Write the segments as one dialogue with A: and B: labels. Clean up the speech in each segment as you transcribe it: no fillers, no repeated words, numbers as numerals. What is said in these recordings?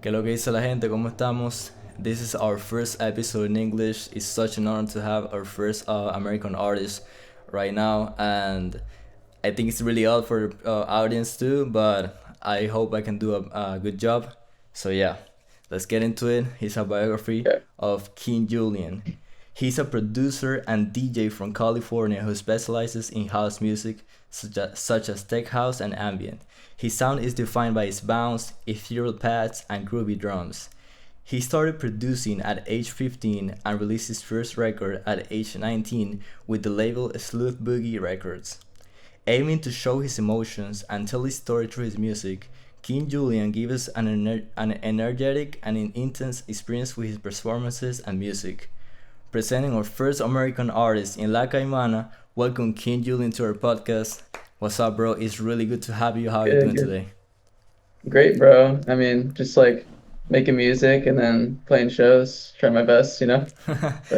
A: ¿Qué es lo que dice la gente? ¿Cómo estamos? This is our first episode in English. It's such an honor to have our first American artist right now, and I think it's really odd for audience too. But I hope I can do a good job. So yeah, let's get into it. Here's a biography
B: Okay.
A: of King Julian. He's a producer and DJ from California who specializes in house music such as Tech House and Ambient. His sound is defined by its bounce, ethereal pads, and groovy drums. He started producing at age 15 and released his first record at age 19 with the label Sloothboogie Records. Aiming to show his emotions and tell his story through his music, King Julian gives us an energetic and intense experience with his performances and music. Presenting our first American artist in La Caimana, welcome King Julian to our podcast. What's up, bro? It's really good to have you. How are you
B: Good,
A: doing
B: good.
A: today?
B: Great, bro. I mean, just like making music and then playing shows, try my best. So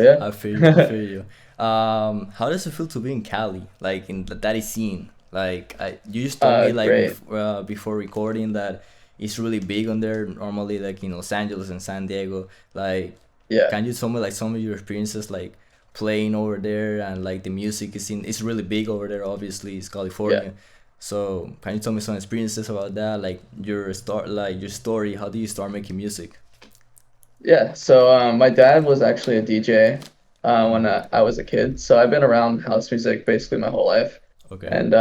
B: yeah.
A: I feel you. I feel you. How does it feel to be in Cali, like in the daddy scene? You just told me like
B: Great.
A: before recording that it's really big on there. Normally, like in Los Angeles and San Diego. Like,
B: Yeah.
A: can you tell me like some of your experiences like playing over there and like the music is in? It's really big over there. Obviously, it's
B: Yeah.
A: California. So can you tell me some experiences about that? Like your story. How do you start making music?
B: Yeah. So my dad was actually a DJ when
A: Mm,
B: I was a kid. So I've been around house music basically my whole life.
A: okay.
B: And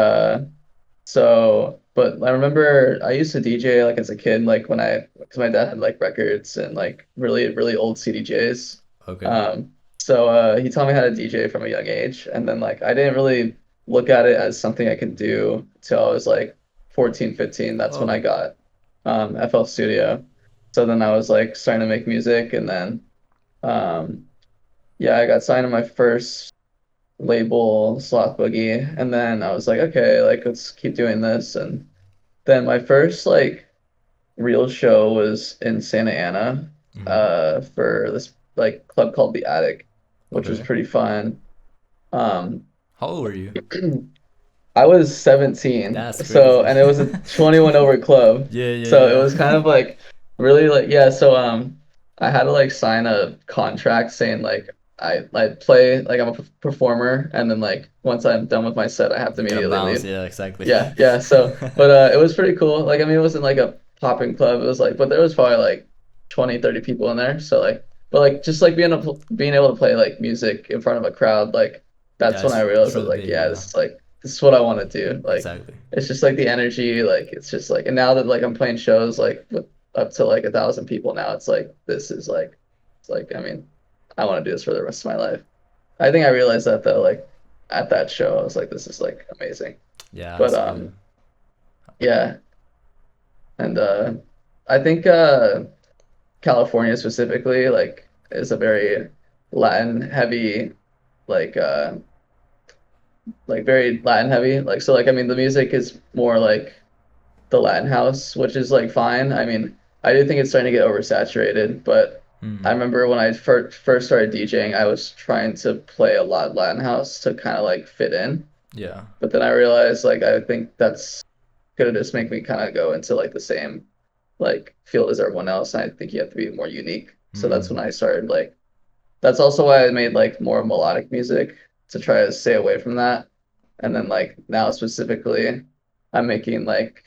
B: but I remember I used to DJ like as a kid, like because my dad had like records and like really, really old CDJs.
A: Okay.
B: He taught me how to DJ from a young age. And then like I didn't really look at it as something I could do till I was like 14, 15. That's when I
A: Oh.
B: got FL Studio. So then I was like starting to make music and then um, yeah, I got signed to my first label, Sloothboogie, and then I was like, okay, like let's keep doing this. And then my first like real show was in Santa Ana,
A: Mm-hmm.
B: for this like club called The Attic, which was
A: Okay.
B: pretty fun. Um,
A: How old were you?
B: I was 17,
A: That's
B: so
A: crazy.
B: and it was a 21 over club.
A: Yeah, yeah,
B: So it
A: yeah.
B: was kind of like really like yeah, so I had to like sign a contract saying like I play like I'm a performer and then like once I'm done with my set I have to
A: You gotta
B: immediately
A: bounce.
B: leave.
A: Yeah, exactly.
B: Yeah, yeah. So but it was pretty cool. Like I mean it wasn't like a popping club. It was like but there was probably like 20, 30 people in there. So like but like just like being able to play like music in front of a crowd like that's
A: Yeah,
B: when I
A: it's
B: realized I was
A: really
B: like
A: big.
B: yeah,
A: Yeah,
B: this is what I want to do. Like,
A: exactly.
B: it's just like the energy, like it's just like, and now that like I'm playing shows like with up to like 1,000 people now, it's like this is like, it's like I mean, I want to do this for the rest of my life. I think I realized that though, like at that show, I was like, this is like amazing.
A: Yeah,
B: But
A: that's good.
B: yeah, and I think California specifically like is a very Latin heavy like very Latin heavy. Like so like I mean the music is more like the Latin house, which is like fine. I mean, I do think it's starting to get oversaturated, but I
A: Mm,
B: remember when I first started DJing, I was trying to play a lot Latin house to kind of like fit in.
A: yeah.
B: But then I realized like I think that's gonna just make me kind of go into like the same like field as everyone else. And I think you have to be more unique. So that's
A: Mm,
B: when I started like that's also why I made like more melodic music to try to stay away from that. And then like now specifically, I'm making like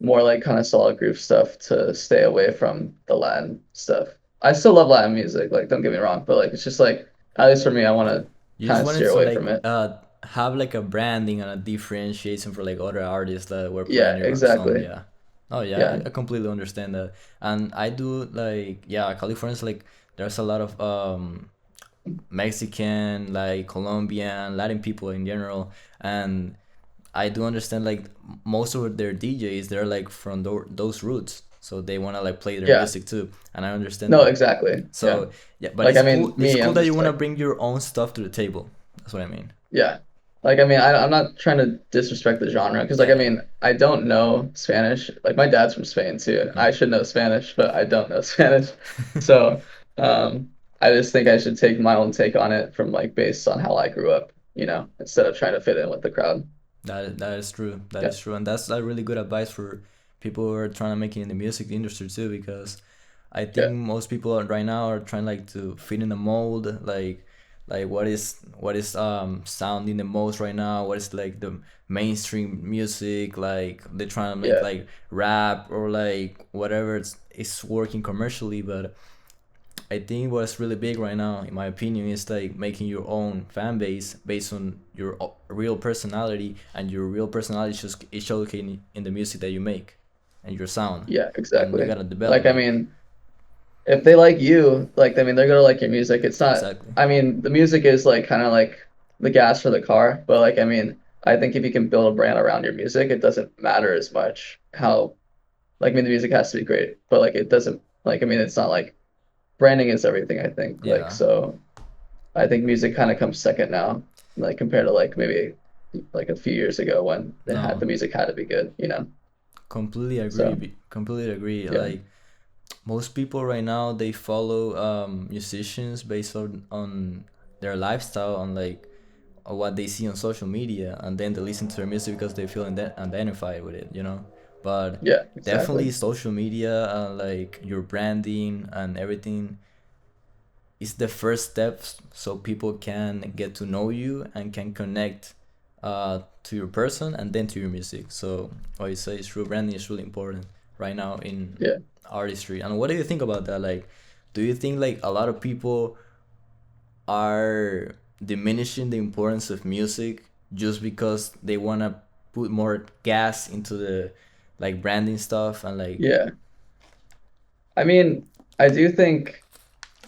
B: more like kind of solid groove stuff to stay away from the Latin stuff. I still love Latin music, like don't get me wrong, but like it's just like at least for me, I want to
A: you
B: kind
A: just
B: of
A: wanted
B: steer
A: to
B: away from
A: like
B: it.
A: have like a branding and a differentiation for like other artists that were
B: Yeah,
A: playing your song.
B: exactly.
A: Yeah. Oh yeah,
B: Yeah,
A: I completely understand that, and I do like yeah, California's like there's a lot of Mexican, like Colombian, Latin people in general, and I do understand like most of their DJs they're like from those roots, so they want to like play their
B: yeah.
A: music too, and I understand
B: No,
A: that.
B: exactly. Yeah.
A: So yeah, but
B: Like I
A: it's
B: mean,
A: cool. It's
B: me,
A: cool
B: I'm
A: that you
B: just
A: want to
B: like
A: bring your own stuff to the table. That's what I mean.
B: yeah. Like I mean, I'm not trying to disrespect the genre because like I
A: Yeah, yeah.
B: mean, I don't know Spanish. Like my dad's from Spain too. I
A: Mm.
B: should know Spanish, but I don't know Spanish. So, I just think I should take my own take on it from like based on how I grew up, instead of trying to fit in with the crowd.
A: That is true. That
B: Yeah.
A: is true, and that's a really good advice for people who are trying to make it in the music industry too, because I think
B: Yeah.
A: most people right now are trying like to fit in a mold, like what is sounding the most right now, what is like the mainstream music, like they're trying to make
B: Yeah.
A: like rap or like whatever it's working commercially. But I think what's really big right now, in my opinion, is like making your own fan base based on your real personality, and your real personality is showcasing in the music that you make and your sound,
B: Yeah,
A: and you
B: exactly.
A: gotta
B: Like,
A: develop
B: I
A: it.
B: mean, if they like you, like, I mean, they're gonna like your music. It's not,
A: Exactly.
B: I mean, the music is like kind of like the gas for the car, but like, I mean, I think if you can build a brand around your music, it doesn't matter as much how, like, I mean, the music has to be great, but like, it doesn't, like, I mean, it's not like branding is everything, I think. Like,
A: Yeah.
B: so I think music kind of comes second now, like, compared to like maybe like a few years ago when
A: No.
B: the music had to be good, you know?
A: Completely agree.
B: So,
A: Completely agree.
B: yeah,
A: Like most people right now, they follow musicians based on their lifestyle, on like what they see on social media, and then they listen to their music because they feel identified with it. But
B: yeah,
A: definitely
B: exactly.
A: social media, like your branding and everything, is the first steps so people can get to know you and can connect to your person and then to your music. So what you say is true. Branding is really important right now in
B: Yeah.
A: artistry. And what do you think about that? Like, do you think like a lot of people are diminishing the importance of music just because they want to put more gas into the like branding stuff and like
B: Yeah. I mean, I do think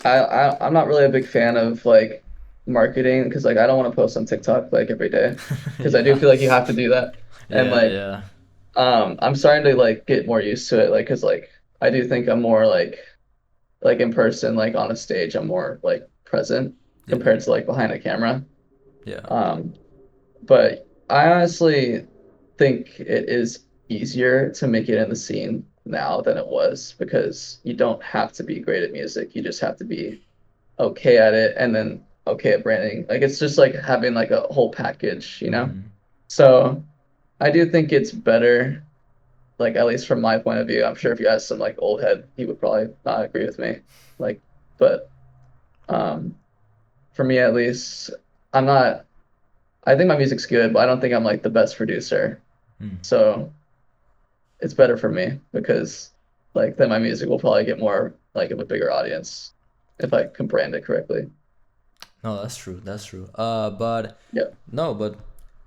B: I'm not really a big fan of like marketing because like I don't want to post on TikTok like every day because I do
A: yeah,
B: feel like you have to do that. And
A: yeah,
B: like
A: yeah,
B: I'm starting to like get more used to it like because like I do think I'm more like in person like on a stage I'm more like present
A: yeah,
B: compared to like behind a camera.
A: yeah,
B: Um but I honestly think it is easier to make it in the scene now than it was because you don't have to be great at music. You just have to be okay at it and then okay at branding. Like it's just like having like a whole package, you know?
A: mm-hmm.
B: So I do think it's better, like at least from my point of view. I'm sure if you ask some like old head, he would probably not agree with me. Like, but um for me at least, I'm not I think my music's good, but I don't think I'm like the best producer.
A: Mm.
B: So it's better for me because like then my music will probably get more like of a bigger audience if I can brand it correctly.
A: No, that's true. That's true. But
B: Yeah.
A: no, but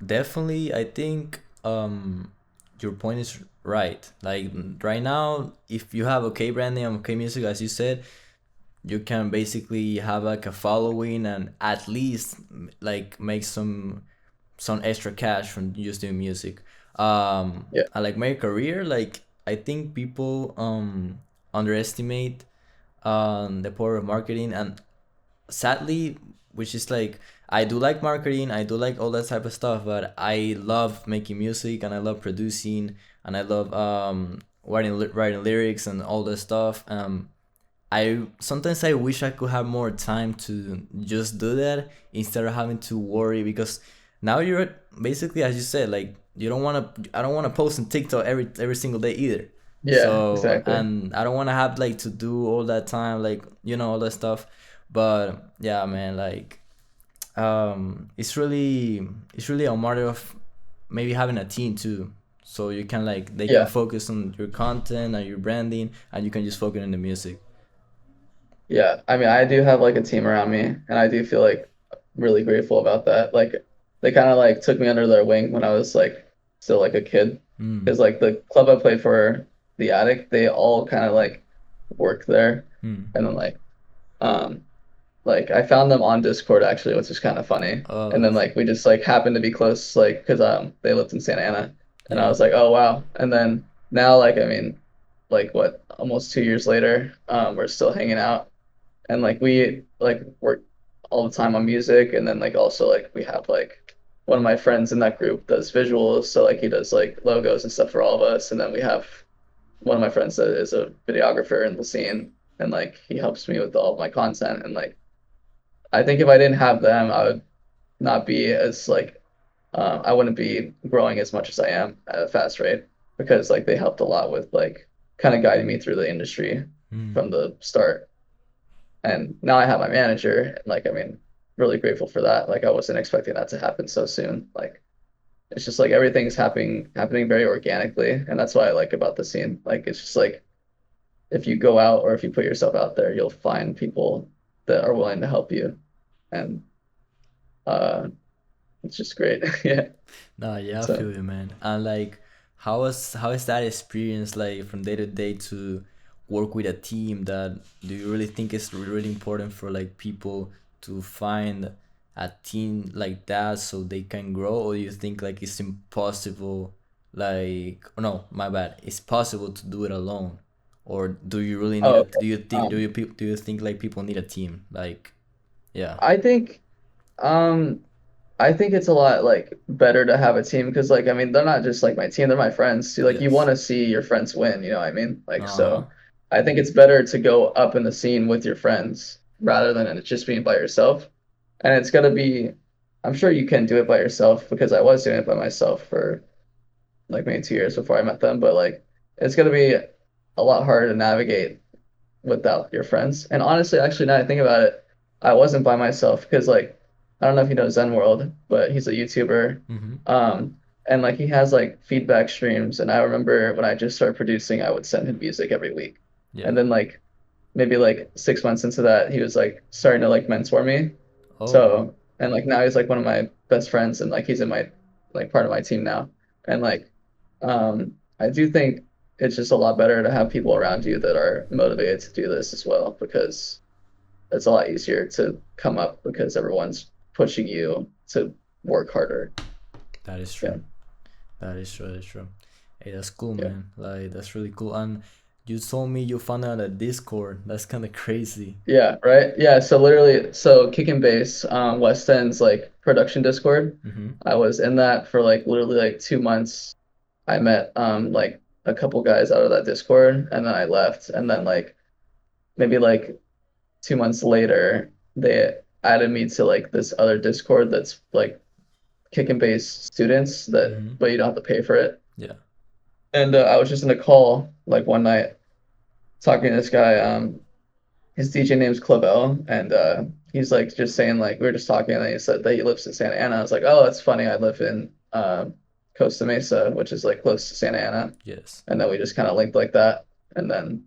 A: definitely, I think your point is right. Like right now, if you have okay branding and okay music, as you said, you can basically have like a following and at least like make some extra cash from just doing music.
B: Yeah.
A: I like my career. Like I think people underestimate the power of marketing, and sadly, which is like I do like marketing, I do like all that type of stuff, but I love making music and I love producing and I love writing lyrics and all that stuff. I sometimes I wish I could have more time to just do that instead of having to worry, because now you're basically, as you said, like you don't want to, I don't want to post on TikTok every single day either.
B: Yeah,
A: So,
B: exactly.
A: and I don't want to have like to do all that time, like all that stuff. But yeah, man, like it's really a matter of maybe having a team too, so you can like they can
B: Yeah.
A: focus on your content and your branding, and you can just focus on the music.
B: Yeah. I mean, I do have like a team around me and I do feel like really grateful about that. Like they kind of like took me under their wing when I was like still like a kid.
A: Mm.
B: Because like the club I played for, the Attic, they all kind of like work there.
A: Mm.
B: And then um like I found them on Discord actually, which is kind of funny. And then like we just like happened to be close, like because they lived in Santa Ana, and I
A: Yeah.
B: was like, oh wow. And then now like I mean, like what, almost 2 years later, we're still hanging out, and like we like work all the time on music, and then like also like we have like one of my friends in that group does visuals, so like he does like logos and stuff for all of us, and then we have one of my friends that is a videographer in the scene, and like he helps me with all of my content, and like I think if I didn't have them, I would not be as like I wouldn't be growing as much as I am at a fast rate because like they helped a lot with like kind of guiding me through the industry.
A: Mm.
B: from the start. And now I have my manager, and like, I mean, really grateful for that. Like, I wasn't expecting that to happen so soon. Like, it's just like everything's happening very organically, and that's what I like about the scene. Like, it's just like if you go out or if you put yourself out there, you'll find people that are willing to help you, and uh, it's just great. Yeah.
A: No, yeah, I
B: So,
A: feel you, man. And like, how is that experience like from day to day to work with a team? That do you really think is really important for like people to find a team like that so they can grow, or you think like it's impossible? Like, oh, no, my bad. It's possible to do it alone, or do you really need
B: oh,
A: a?
B: okay.
A: Do you think like people need a team? Like, yeah.
B: I think um I think it's a lot like better to have a team because like I mean they're not just like my team, they're my friends. So, like you
A: Yes.
B: want to see your friends win, you know what I mean? Like
A: Uh huh.
B: so I think it's better to go up in the scene with your friends rather than it just being by yourself. And it's gonna be I'm sure you can do it by yourself because I was doing it by myself for like maybe 2 years before I met them, but like it's gonna be a lot harder to navigate without your friends. And honestly, actually, now that I think about it, I wasn't by myself because like I don't know if you know Zen World, but he's a YouTuber.
A: Mm-hmm.
B: And like he has like feedback streams. And I remember when I just started producing, I would send him music every week. And
A: Yeah.
B: then like maybe like 6 months into that, he was like starting to like mentor me.
A: Oh.
B: So and like now he's like one of my best friends and like he's in my like part of my team now. And like I do think it's just a lot better to have people around you that are motivated to do this as well because it's a lot easier to come up because everyone's pushing you to work harder.
A: That is true.
B: Yeah,
A: That is true. That's true. Hey, that's cool,
B: yeah,
A: man. Like, that's really cool. And you told me you found out a Discord. That's kind of crazy.
B: yeah, right. Yeah, so literally, so Kick and Bass, West End's like production Discord.
A: Mm-hmm.
B: I was in that for like literally like 2 months. I met like a couple guys out of that Discord and then I left. And then like maybe like 2 months later, they added me to like this other Discord that's like kick and bass students that,
A: Mm-hmm.
B: but you don't have to pay for it.
A: Yeah.
B: And I was just in a call like one night talking to this guy. His DJ name's Clavel, and he's like just saying like we were just talking, and he said that he lives in Santa Ana. I was like, oh, that's funny. I live in Costa Mesa, which is like close to Santa Ana,
A: Yes.
B: and then we just kind of linked like that, and then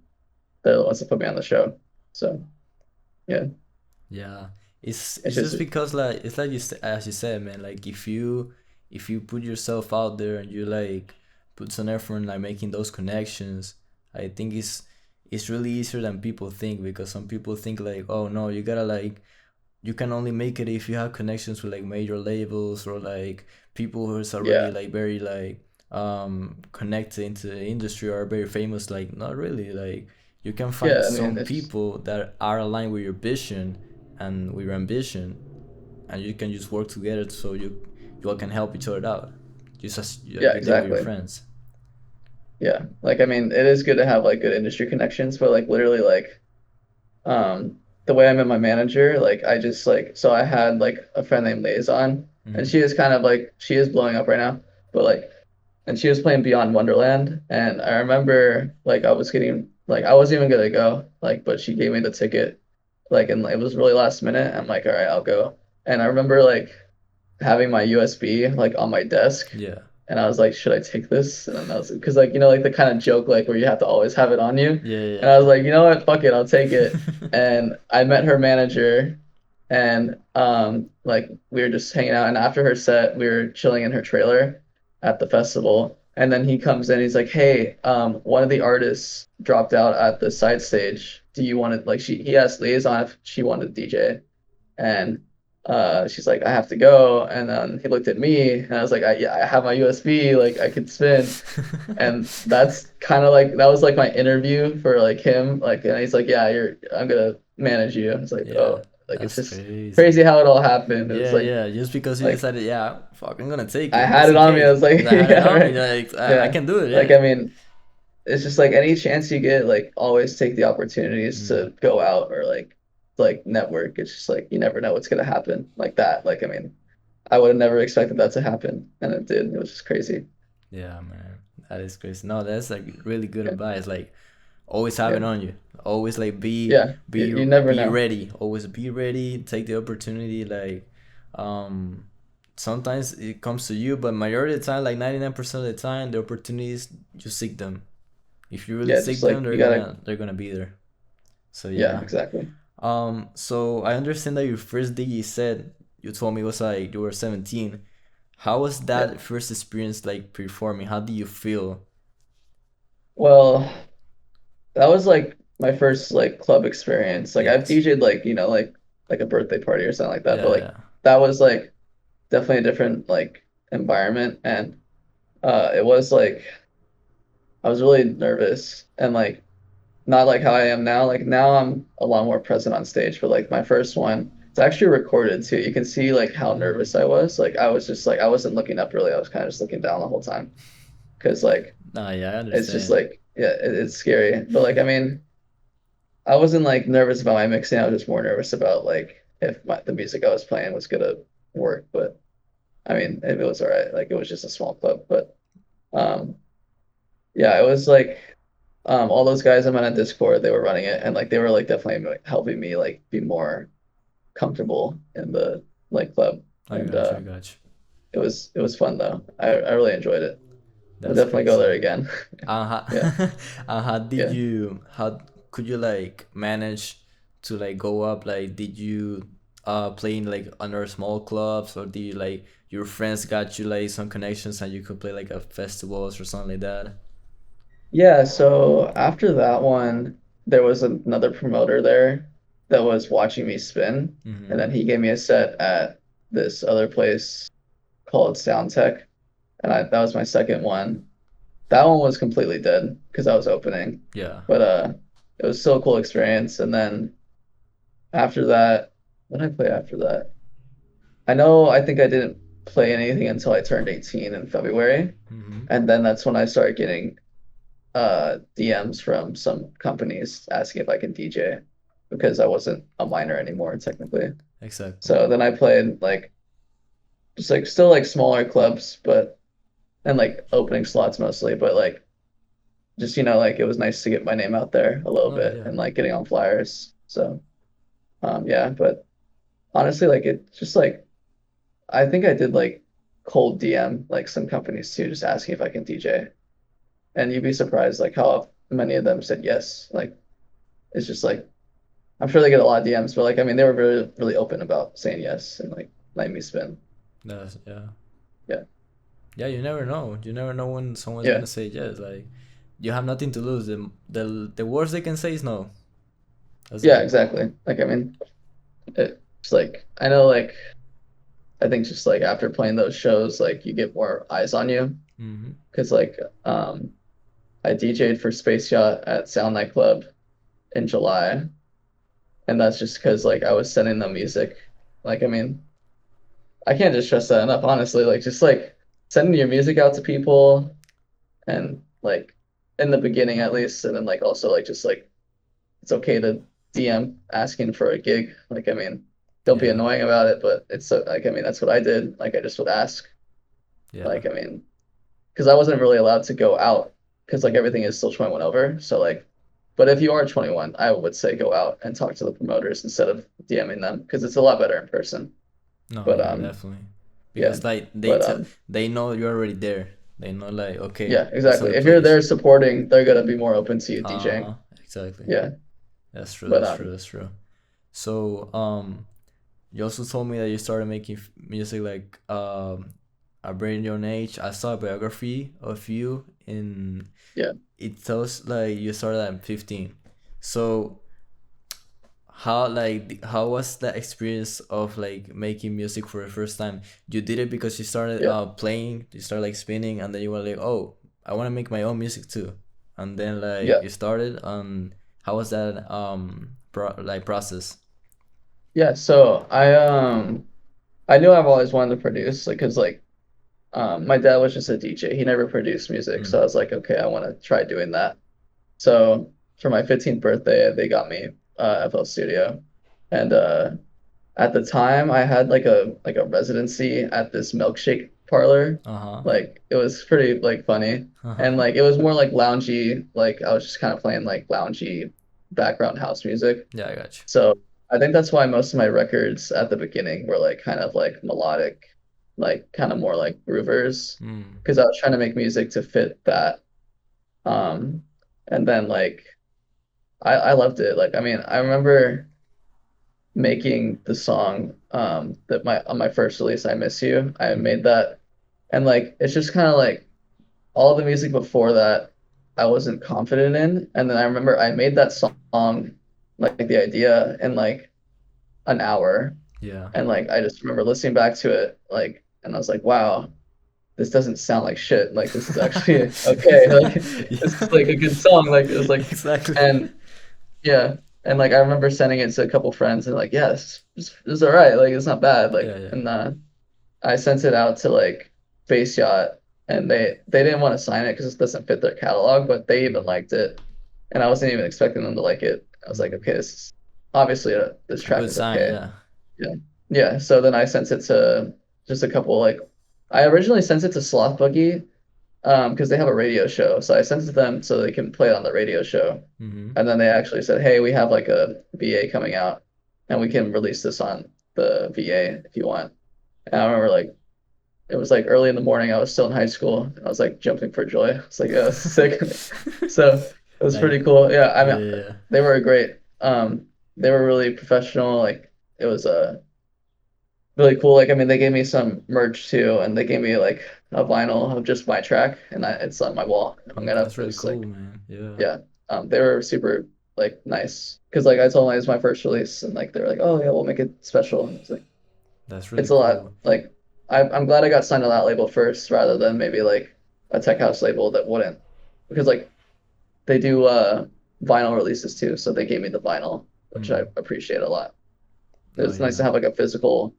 B: they're the ones that put me on the show. So yeah,
A: Yeah. It's
B: it's
A: it's just
B: just
A: because like it's like as you said, man. Like if you put yourself out there and you like put some effort in like making those connections, I think it's really easier than people think, because some people think like, oh no, you gotta like you can only make it if you have connections with like major labels or like people who's already
B: yeah,
A: like very like connected into the industry or very famous. Like, not really. Like, you can find
B: yeah. I mean,
A: some
B: it's
A: people that are aligned with your vision and with your ambition, and you can just work together so you all can help each other out, just as
B: yeah,
A: you did with your
B: exactly.
A: friends.
B: Yeah, like I mean, it is good to have like good industry connections, but like literally like the way I met my manager, like I just like so I had like a friend named Liaison and
A: Mm-hmm.
B: she is kind of like she is blowing up right now, but like and she was playing Beyond Wonderland and I remember like I was getting like I wasn't even gonna go, like but she gave me the ticket like and it was really last minute. I'm like, all right, I'll go. And I remember like having my USB like on my desk
A: Yeah.
B: and I was like, should I take this? And then I was because like like the kind of joke like where you have to always have it on you.
A: Yeah,
B: And I
A: yeah,
B: was like, you know what? Fuck it, I'll take it. And I met her manager and like we were just hanging out and after her set, we were chilling in her trailer at the festival. And then he comes in, he's like, hey, one of the artists dropped out at the side stage. Do you want to like he asked Liaison if she wanted to DJ and she's like, I have to go. And then he looked at me and I was like, yeah, I have my USB, like I could spin.
A: yeah.
B: And that's kind of like that was like my interview for like him. Like and he's like, yeah, I'm gonna manage you. I was like,
A: Yeah,
B: oh, like it's
A: that's
B: just
A: crazy.
B: crazy how it all happened. It was
A: Yeah, yeah. Just because you
B: like
A: decided, yeah, fuck, I'm gonna take
B: I
A: it
B: had
A: just
B: it
A: in
B: on me. I
A: case.
B: was like,
A: Because I had it
B: yeah,
A: on me,
B: right.
A: like I
B: Yeah.
A: can do it.
B: Like
A: Yeah.
B: I mean, it's just like any chance you get, like always take the opportunities
A: Mm.
B: to go out or like network. It's just like you never know what's gonna happen like that. Like I mean, I would have never expected that to happen, and it did. It was just crazy.
A: Yeah, man, that is crazy. No, that's like really good
B: Yeah,
A: advice. Like, always have it
B: Yeah.
A: on you. Always like
B: Yeah. You never
A: be
B: know.
A: ready. Always be ready. Take the opportunity. Like, um, sometimes it comes to you, but majority of the time, like 99% of the time, the opportunities you seek them. If you really
B: Yeah, just
A: seek them,
B: like you gotta,
A: they're gonna be there. So
B: yeah,
A: yeah.
B: exactly.
A: So I understand that your first gig you said you told me was like you were 17. How was
B: Yeah.
A: that first experience like performing? How did you feel?
B: Well, that was like my first like club experience. Like I've
A: Yes.
B: DJ'd like, like a birthday party or something like that, but
A: Yeah,
B: like
A: yeah.
B: that was like definitely a different like environment, and it was like I was really nervous and like not like how I am now. Like now I'm a lot more present on stage, but like my first one, it's actually recorded too. You can see like how nervous I was. Like I was just like I wasn't looking up really. I was kind of just looking down the whole time because like
A: Nah, yeah, I
B: it's just
A: understand.
B: like yeah, it's scary. But like I mean, I wasn't like nervous about my mixing. I was just more nervous about like if the music I was playing was gonna work. But I mean, it was all right. Like it was just a small club, but um, yeah, it was like all those guys I'm on Discord, they were running it, and like they were like definitely like, helping me like be more comfortable in the like club,
A: I
B: and
A: got you, I got you.
B: it was fun though. I really enjoyed it. I'll
A: That's
B: definitely go
A: crazy.
B: there again. Yeah,
A: How did
B: yeah.
A: you how could you like manage to like go up? Like did you play in like under small clubs, or did you like your friends got you like some connections and you could play like at festivals or something like that?
B: Yeah, so after that one, there was another promoter there that was watching me spin, and
A: Mm-hmm.
B: then he gave me a set at this other place called Sound Tech, and that was my second one. That one was completely dead because I was opening,
A: Yeah.
B: but it was still a cool experience. And then after that, what did I play after that? I think I didn't play anything until I turned 18 in February,
A: Mm-hmm.
B: and then that's when I started getting DMs from some companies asking if I can DJ because I wasn't a minor anymore technically.
A: Exactly.
B: So then I played like just like still like smaller clubs, but and like opening slots mostly, but like just like it was nice to get my name out there a little
A: No,
B: bit
A: yeah.
B: and like getting on flyers. So yeah, but honestly like it just like I think I did like cold DM like some companies too, just asking if I can DJ. And you'd be surprised like how many of them said yes. Like it's just like I'm sure they get a lot of DMs, but like I mean they were really really open about saying yes and like letting me spin.
A: That's yeah.
B: Yeah.
A: Yeah, you never know. You never know when someone's
B: Yeah.
A: gonna say yes. Like you have nothing to lose. The worst they can say is no. That's
B: Yeah,
A: it.
B: exactly. Like I mean it's like I know like I think just like after playing those shows like you get more eyes on you
A: Mm-hmm.
B: because like I DJ'd for Space Yacht at Sound Nightclub in July, and that's just because like I was sending them music. Like I mean I can't just stress that enough, honestly. Like just like sending your music out to people and like in the beginning at least, and then like also like just like it's okay to DM asking for a gig. Like I mean, don't be
A: Yeah.
B: annoying about it, but it's like I mean that's what I did. Like I just would ask.
A: Yeah.
B: Like I mean, because I wasn't really allowed to go out because like everything is still 21 over. So like, but if you are 21, I would say go out and talk to the promoters instead of DMing them because it's a lot better in person.
A: No,
B: But
A: yeah, definitely.
B: yeah,
A: Because like
B: but
A: they know you're already there. They know like okay,
B: yeah,
A: this
B: exactly.
A: other
B: If you're
A: place.
B: there supporting, they're gonna be more open to you
A: Uh-huh.
B: DJing.
A: Exactly.
B: Yeah,
A: That's true.
B: but
A: That's true. That's true. So you also told me that you started making music like a very young age. I saw a biography of you in
B: yeah,
A: it tells like you started at 15. So how like how was the experience of like making music for the first time? You did it because you started
B: yeah,
A: playing, you started like spinning, and then you were like, oh, I want to make my own music too, and then like
B: yeah,
A: you started. How was that like process?
B: yeah. So I knew I've always wanted to produce, like, cause like my dad was just a DJ. He never produced music, so I
A: Mm.
B: was like, okay, I want to try doing that. So for my 15th birthday, they got me FL Studio, and at the time I had like a residency at this milkshake parlor.
A: Uh-huh.
B: Like it was pretty like funny. And like it was more like loungy, like I was just kind of playing like loungy background house music.
A: Yeah, I got
B: So I think that's why most of my records at the beginning were like kind of like melodic, like kind of more like groovers,
A: you. Mm.
B: because I was trying to make music to fit that. Um, and then like I loved it. Like I mean, I remember making the song that my on my first release, I Miss You. I
A: Mhm.
B: made that, and like it's just kind of like all the music before that I wasn't confident in, and then I remember I made that song, like the idea in like an hour,
A: Yeah.
B: and like I just remember listening back to it, like, and I was like, wow, this doesn't sound like shit. Like this is actually okay. Like this is
A: Yeah.
B: like a good song. Like it was like,
A: Exactly.
B: and yeah, and like I remember sending it to a couple friends and like, yes, it's all right. Like it's not bad.
A: Yeah,
B: Like,
A: yeah.
B: and I sent it out to like Face Yacht, and they didn't want to sign it because it doesn't fit their catalog, but they even
A: Mm.
B: liked it, and I wasn't even expecting them to like it. I was like,
A: Mm.
B: okay, this is obviously this
A: A
B: track
A: good
B: is
A: sign,
B: okay.
A: yeah.
B: Yeah, yeah. So then I sent it to just a couple like I originally sent it to Sloothboogie because they have a radio show, so I sent it to them so they can play it on the radio show.
A: Mm-hmm.
B: And then they actually said, "Hey, we have like a VA coming out, and we can release this on the VA if you want." And I remember like it was like early in the morning. I was still in high school. And I was like jumping for joy. I was like, "Yeah, this is sick." So it was
A: Like,
B: pretty cool. Yeah, I
A: yeah,
B: mean,
A: yeah, yeah.
B: they were great. They were really professional. Like it was really cool. Like I mean, they gave me some merch too, and they gave me like a vinyl of just my track, and it's on my wall. I hung it
A: That's
B: up. It
A: really
B: was
A: cool,
B: like
A: man. Yeah.
B: yeah, they were super like nice because like I told them it was my first release and like they were like, oh yeah, we'll make it special. And it's like
A: That's really
B: it's a lot.
A: cool.
B: Like I'm glad I got signed to that label first rather than maybe like a tech house label that wouldn't because like they do vinyl releases too, so they gave me the vinyl, which I
A: Mm.
B: appreciate a lot.
A: Oh,
B: It's nice to
A: yeah.
B: have like a physical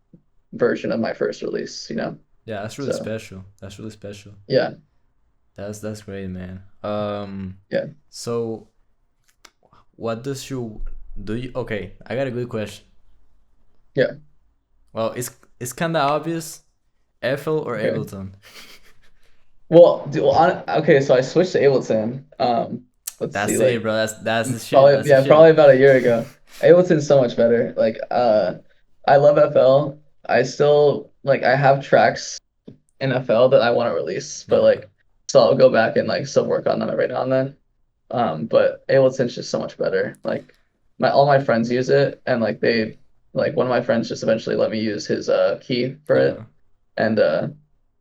B: version of my first release, you know.
A: Yeah, that's really
B: So
A: special. That's really special.
B: yeah,
A: That's great, man.
B: yeah,
A: So what does you do you okay, I got a good question.
B: yeah.
A: Well, it's kinda obvious. Eiffel or
B: Okay.
A: Ableton?
B: Okay, so I switched to Ableton. Let's see,
A: That's it,
B: like
A: bro. That's the shit.
B: probably
A: That's the
B: yeah,
A: shit.
B: probably about a year ago. Ableton's so much better. Like I love FL. I still like I have tracks in FL that I want to release, but
A: Yeah.
B: like so I'll go back and like still work on them every now and then. But Ableton's just so much better. Like my all my friends use it and like they like one of my friends just eventually let me use his key for it.
A: Yeah.
B: And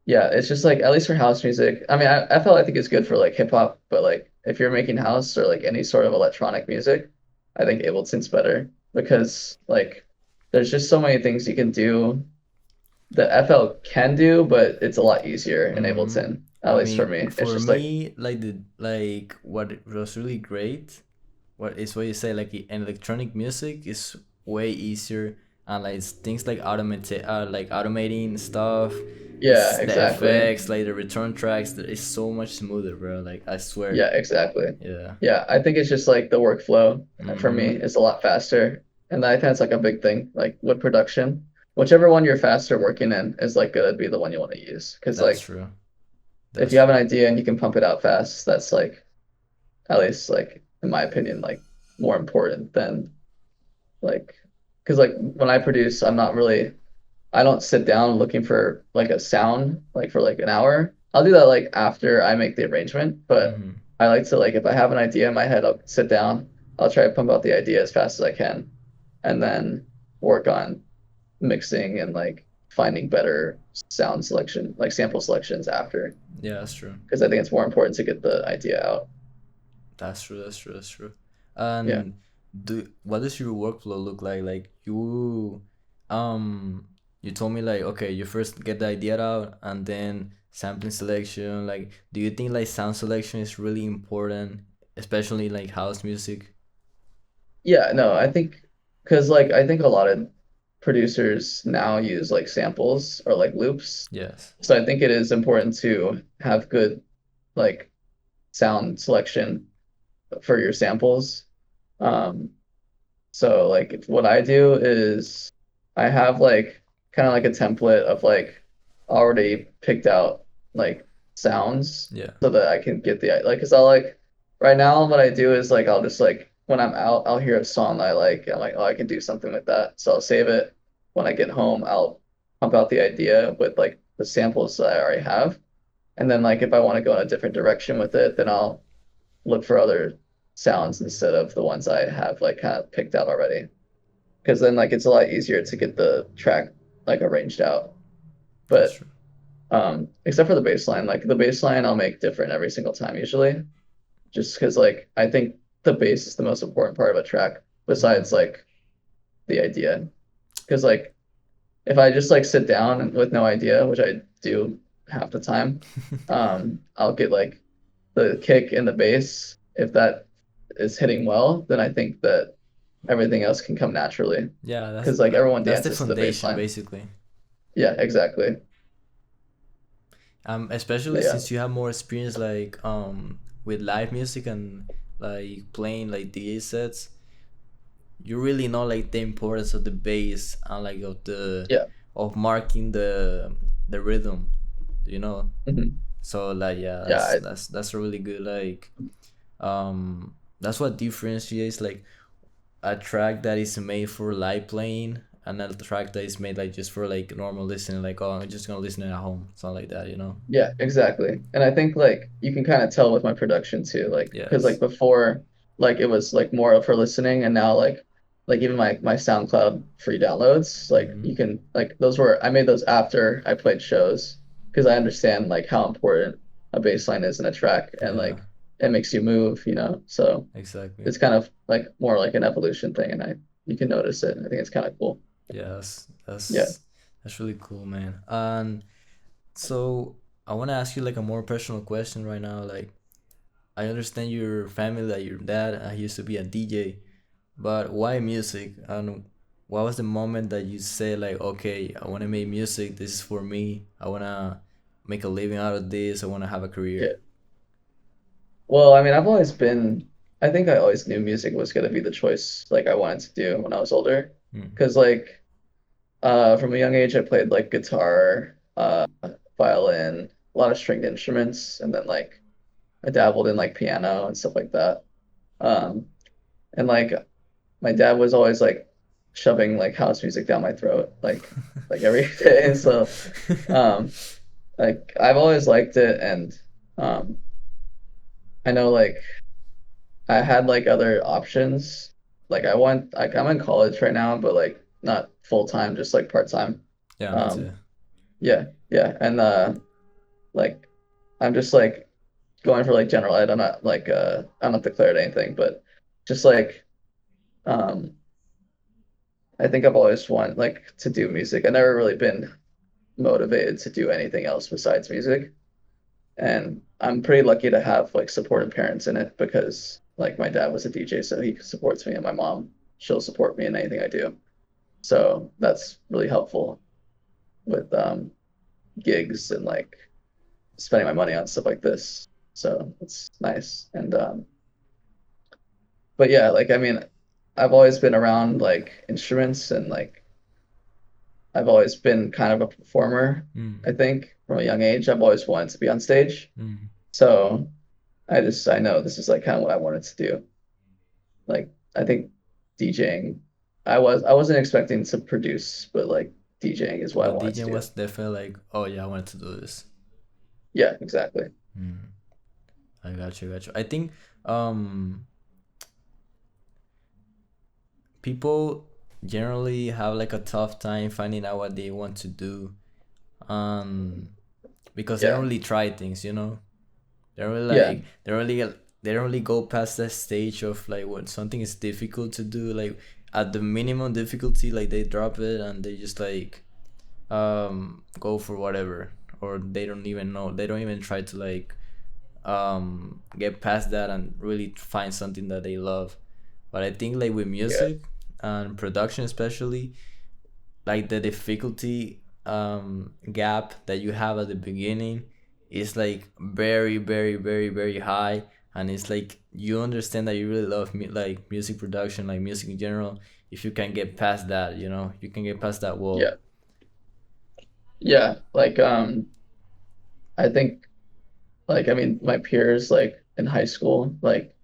B: yeah, it's just like at least for house music. I mean, FL I think is good for like hip hop, but like if you're making house or like any sort of electronic music, I think Ableton's better because like there's just so many things you can do that FL can do, but it's a lot easier in
A: Mm-hmm.
B: Ableton, at
A: I
B: least for
A: mean,
B: me. It's
A: for
B: just like
A: me, like what was really great, what you say, like in electronic music is way easier, and like it's things like automating stuff.
B: yeah,
A: It's the
B: exactly.
A: effects, like the return tracks. That is so much smoother, bro. Like I swear.
B: Yeah, exactly.
A: Yeah.
B: Yeah, I think it's just like the workflow for me
A: Mm-hmm.
B: is a lot faster. And I think that's like a big thing, like with production. Whichever one you're faster working in is like gonna be the one you want to use. Because
A: That's
B: like
A: true.
B: if
A: That's
B: you have an
A: true.
B: idea and you can pump it out fast, that's like at least like in my opinion, like more important than like because like when I produce, I don't sit down looking for like a sound like for like an hour. I'll do that like after I make the arrangement, but
A: Mm-hmm.
B: I like to like if I have an idea in my head, I'll sit down, I'll try to pump out the idea as fast as I can, and then work on mixing and like finding better sound selection, like sample selections after,
A: Yeah, that's true.
B: because I think it's more important to get the idea out.
A: That's true. That's true. That's true.
B: Yeah.
A: And what does your workflow look like? Like um, you told me like okay, you first get the idea out and then sampling selection. Like, do you think like sound selection is really important, especially like house music?
B: Yeah, no, I think because like I think a lot of producers now use like samples or like loops.
A: Yes.
B: So I think it is important to have good like sound selection for your samples. Um, so like what I do is I have like kind of like a template of like already picked out like sounds
A: Yeah.
B: so that I can get the like, because I'll like right now what I do is like I'll just like when I'm out I'll hear a song I like, I'm like, oh, I can do something with that, so I'll save it. When I get home I'll pump out the idea with like the samples that I already have, and then like if I want to go in a different direction with it, then I'll look for other sounds instead of the ones I have like kind of picked out already, because then like it's a lot easier to get the track like arranged out.
A: That's
B: But
A: true.
B: except for the bass line, like the bass line I'll make different every single time usually, just because like I think the bass is the most important part of a track besides like the idea. Because like if I just like sit down with no idea, which I do half the time, I'll get like the kick and the bass. If that is hitting well, then I think that everything else can come naturally.
A: Yeah,
B: Because like everyone
A: that's the
B: dances to the bass
A: foundation
B: line.
A: basically.
B: Yeah, exactly.
A: Especially
B: But yeah,
A: since you have more experience like with live music and like playing like DJ sets, you really know like the importance of the bass and like
B: yeah,
A: of marking the rhythm, you know.
B: mhm.
A: So like yeah,
B: Yeah,
A: that's a really good like that's what differentiates like a track that is made for live playing and a track that is made like just for like normal listening, like oh I'm just gonna listen at home, something like that, you know.
B: yeah, exactly. And I think like you can kind of tell with my production too, like because like
A: Yes.
B: before, like it was like more of for listening, and now like even my SoundCloud free downloads, like
A: Hmm.
B: you can like those were I made those after I played shows because I understand like how important a bass line is in a track, and
A: Yeah,
B: like it makes you move, you know. So
A: exactly.
B: it's kind of like more like an evolution thing, and I you can notice it. I think it's kind of cool.
A: Yeah,
B: Yeah.
A: that's really cool, man. And so I want to ask you like a more personal question right now. Like I understand your family, like your dad used to be a DJ, but why music? And what was the moment that you said like, okay, I want to make music. This is for me. I want to make a living out of this. I want to have a career.
B: Yeah. Well, I mean, I think I always knew music was going to be the choice like I wanted to do when I was older.
A: Mm.
B: Because like from a young age I played like guitar, violin, a lot of stringed instruments, and then like I dabbled in like piano and stuff like that. Um and like my dad was always like shoving like house music down my throat like every day. And so um like I've always liked it, and um I know like I had like other options. Like I'm in college right now, but like not full time, just like part time.
A: Yeah, me too.
B: Um, yeah, yeah. And like I'm just like going for like general ed. I'm not declared anything, but just like um I think I've always wanted like to do music. I've never really been motivated to do anything else besides music. And I'm pretty lucky to have like supportive parents in it, because like my dad was a DJ, so he supports me, and my mom, she'll support me in anything I do. So that's really helpful with gigs and like spending my money on stuff like this. So it's nice. And but yeah, like I mean, I've always been around like instruments, and like I've always been kind of a performer.
A: Mm.
B: I think from a young age, I've always wanted to be on stage.
A: Mm.
B: So I know this is like kind of what I wanted to do. Like I think DJing, I wasn't expecting to produce, but like DJing is what I
A: But
B: wanted to
A: DJing
B: do.
A: was definitely like, oh yeah, I wanted to do this.
B: Yeah, exactly.
A: Mm. I got you, got you. I think um people generally have like a tough time finding out what they want to do, um because they don't
B: Yeah,
A: really try things, you know. They don't really
B: yeah,
A: like they don't really go past that stage of like when something is difficult to do, like at the minimum difficulty, like they drop it and they just like go for whatever, or they don't even know, they don't even try to like get past that and really find something that they love. But I think like with
B: yeah,
A: music and production especially, like the difficulty gap that you have at the beginning is like very high, and it's like you understand that you really love like music production, like music in general, if you can get past that, you know, you can get past that wall.
B: yeah. Yeah, like I think like I mean my peers like in high school, like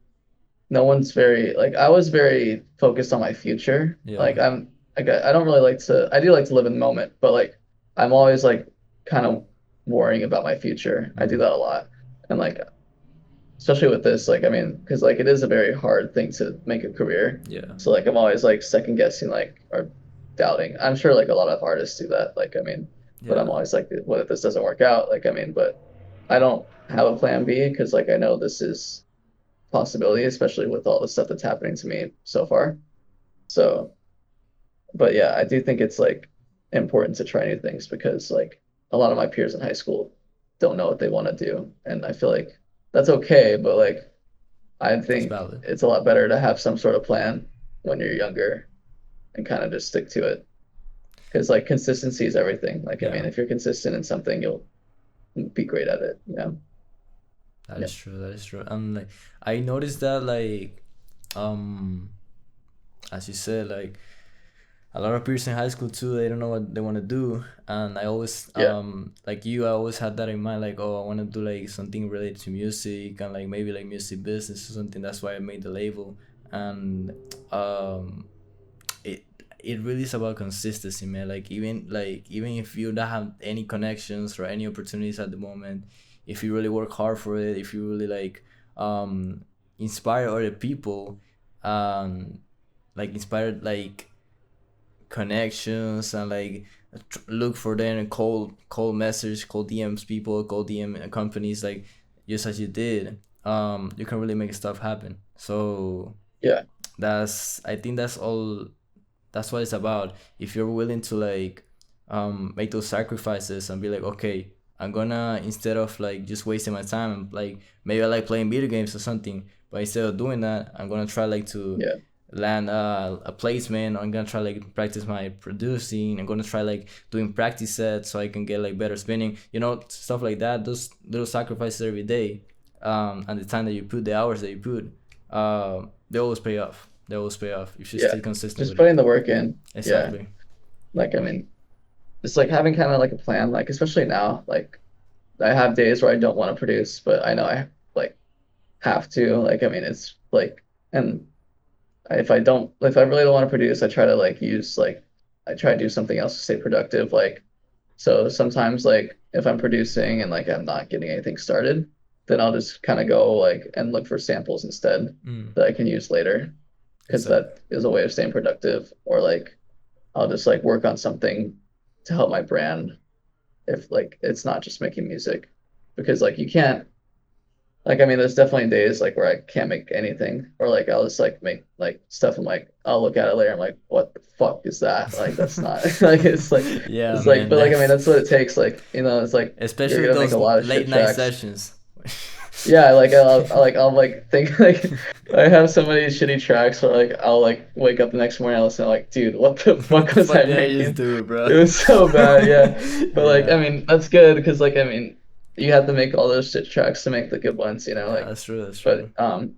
B: no one's very like I was very focused on my future.
A: Yeah.
B: Like I don't really like to I do like to live in the moment, but like I'm always like kind of worrying about my future. I do
A: Mm.
B: that a lot. And like especially with this, like I mean, because like it is a very hard thing to make a career.
A: Yeah.
B: So like I'm always like second guessing like or doubting. I'm sure like a lot of artists do that. Like I mean, but I'm
A: Yeah.
B: always like, what if this doesn't work out? Like I mean, but I don't have a plan B because like I know this is possibility, especially with all the stuff that's happening to me so far. So, but yeah, I do think it's like important to try new things because like a lot of my peers in high school don't know what they want to do, and I feel like that's okay, but like I
A: That's
B: think
A: valid.
B: it's a lot better to have some sort of plan when you're younger and kind of just stick to it. Because like consistency is everything. Like I
A: Yeah.
B: mean, if you're consistent in something, you'll be great at it, you know?
A: That
B: Yeah.
A: is true. That is true. And like I noticed that um as you said, like a lot of peers in high school too, they don't know what they want to do. And I always
B: Yeah.
A: like you, I always had that in mind, like, oh, I want to do like something related to music and like maybe like music business or something. That's why I made the label. And um it it really is about consistency, man. Like even if you don't have any connections or any opportunities at the moment, if you really work hard for it, if you really like um inspire other people, um like inspired like connections and like look for them and call message, call DMs people, call DM companies, like just as you did, you can really make stuff happen. So
B: Yeah.
A: that's, I think that's all, that's what it's about. If you're willing to like make those sacrifices and be like, okay, I'm gonna, instead of like just wasting my time, like maybe I like playing video games or something, but instead of doing that, I'm gonna try like to
B: Yeah.
A: land a placement. I'm gonna try like practice my producing. I'm gonna try like doing practice sets so I can get like better spinning, stuff like that. Those little sacrifices every day, and the time that you put, the hours that you put, they always pay off. They always pay off if you
B: Yeah.
A: stay consistent
B: Just
A: with it.
B: putting the work in. Yeah.
A: Exactly.
B: Like I mean, just like having kind of like a plan, like especially now, like I have days where I don't want to produce, but I know I like have to. Like I mean, it's like, and if I really don't want to produce, I try to like use like I try to do something else to stay productive. Like so sometimes like if I'm producing and like I'm not getting anything started, then I'll just kind of go like and look for samples instead
A: Mm,
B: that I can use later because
A: exactly.
B: that is a way of staying productive. Or like I'll just like work on something to help my brand if like it's not just making music because like you can't like I mean there's definitely days like where I can't make anything or like I'll just like make like stuff. I'm like I'll look at it later. I'm like what the fuck is that? Like that's not like
A: Yeah,
B: it's like
A: man.
B: but like I mean
A: That's
B: that's what it takes. Like you know it's like you're
A: especially
B: gonna make
A: those
B: a lot of
A: late
B: shit
A: night
B: tracks.
A: sessions.
B: Yeah, like I'll like think like I have so many shitty tracks where like I'll like wake up the next morning and listen like dude what the
A: What
B: fuck
A: the
B: was
A: fuck
B: I
A: did I just
B: making?
A: do, bro?
B: It was so bad, yeah. But like I
A: Yeah.
B: mean that's good because like I mean you have to make all those shit tracks to make the good ones, you know,
A: Yeah,
B: like
A: that's true. That's
B: but
A: true.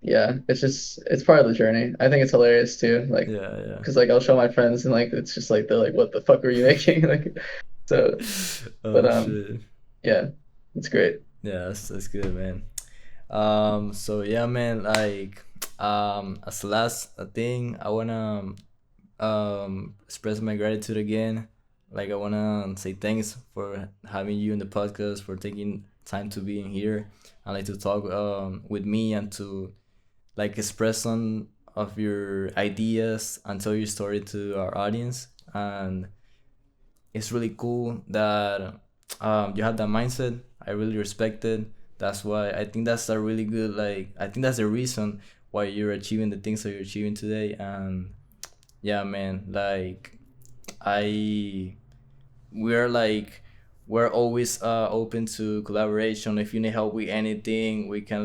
B: yeah, it's just it's part of the journey. I think it's hilarious too, like
A: Yeah, yeah.
B: because like I'll show my friends and like it's just like they're like what the fuck were you making? Like so but
A: Oh shit.
B: yeah, it's great.
A: Yeah, that's good, man. So yeah, man, like as last thing, I wanna express my gratitude again. Like I wanna say thanks for having you in the podcast, for taking time to be in here and like to talk with me and to like express some of your ideas and tell your story to our audience. And it's really cool that you have that mindset. I really respect it. That's why I think that's a really good, like, I think that's the reason why you're achieving the things that you're achieving today. And yeah, man, like I we're like we're always open to collaboration. If you need help with anything, we can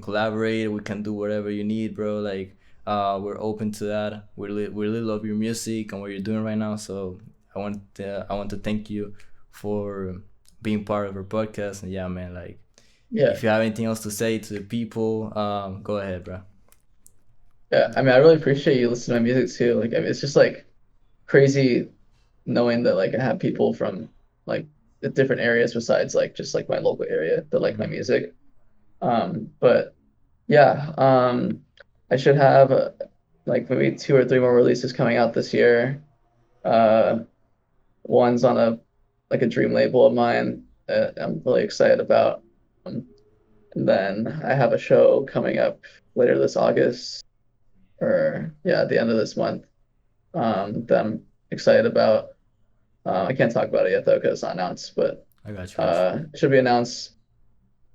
A: collaborate, we can do whatever you need, bro. Like we're open to that. We really love your music and what you're doing right now. So I want to thank you for being part of our podcast. And yeah, man, like
B: Yeah.
A: if you have anything else to say to the people, go ahead, bro.
B: Yeah, I mean, I really appreciate you listening to my music too. Like, I mean, it's just like crazy. knowing that like I have people from like the different areas besides like just like my local area that like my
A: Mm-hmm.
B: music. But yeah, I should have like maybe two or three more releases coming out this year. Uh, one's on a like a dream label of mine that I'm really excited about. Um, and then I have a show coming up later this August, or yeah, at the end of this month, that I'm excited about. I can't talk about it yet though because it's not announced, but
A: I got you. Got you.
B: it should be announced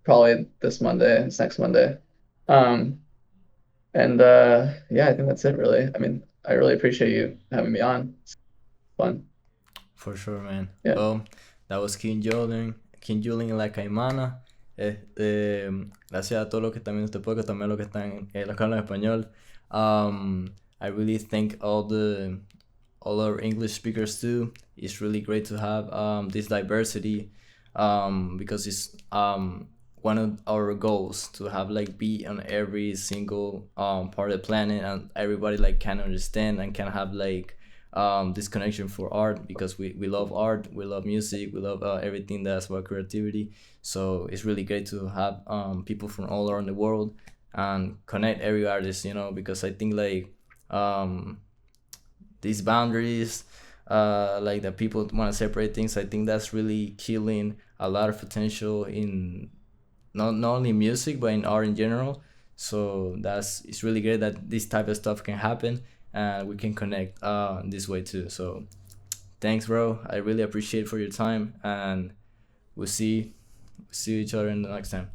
B: probably this Monday. It's next Monday. Um, and yeah, I think that's it really. I mean, I really appreciate you having me on. It's fun.
A: For sure, man.
B: Yeah.
A: Well, that was King Julian y la Caimana. Gracias a todos los que están viendo este podcast, también los que están los que hablan español. I really thank all our English speakers too. It's really great to have this diversity because it's one of our goals to have like be on every single part of the planet and everybody like can understand and can have like this connection for art because we love art, we love music, we love everything that's about creativity. So it's really great to have people from all around the world and connect every artist, you know, because I think like um, these boundaries like that people want to separate things, I think that's really killing a lot of potential in not only music but in art in general. So that's it's really great that this type of stuff can happen and we can connect this way too. So thanks, bro. I really appreciate for your time, and we'll see each other in the next time.